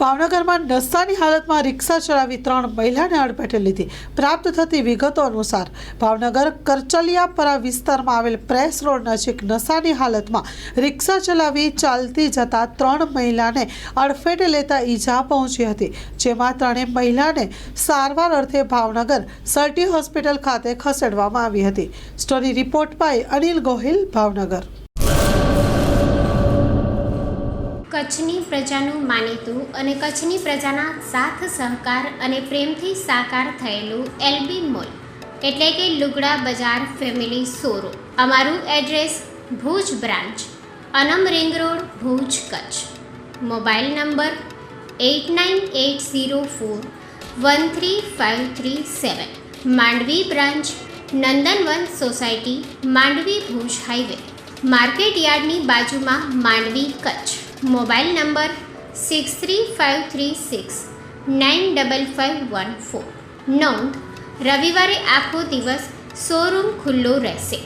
ભાવનગરમાં નશાની હાલતમાં રિક્ષા ચલાવી 3 મહિલાને અડફેટે લીધી। પ્રાપ્ત થતી વિગતો અનુસાર ભાવનગર કરચલિયાપરા વિસ્તારમાં આવેલ પ્રેસ રોડ નજીક નશાની હાલતમાં રિક્ષા ચલાવી ચાલતી જતા 3 મહિલાને અડફેટે લેતા ઈજા પહોંચી હતી, જેમાં 3 મહિલાને સારવાર અર્થે ભાવનગર સર્ટી હોસ્પિટલ ખાતે ખસેડવામાં આવી હતી। Story report by Anil Gohil, Bhavnagar. કચ્છની પ્રજાનું માનીતું અને કચ્છની પ્રજાના સાથ સહકાર અને પ્રેમથી સાકાર થયેલું એલબી મોલ એટલે કે લુગડા બજાર ફેમિલી શોરૂમ। અમારું address Bhuj branch, Anam ring road, Bhuj, Kutch. Mobile number 8980413537। Mandvi branch, Nandanvan society, Mandvi, Bhuj highway, market યાર્ડની બાજુમાં, માંડવી, કચ્છ। Mobile number 6353695514। નોંધ: રવિવારે આખો દિવસ શોરૂમ ખુલ્લો રહેશે।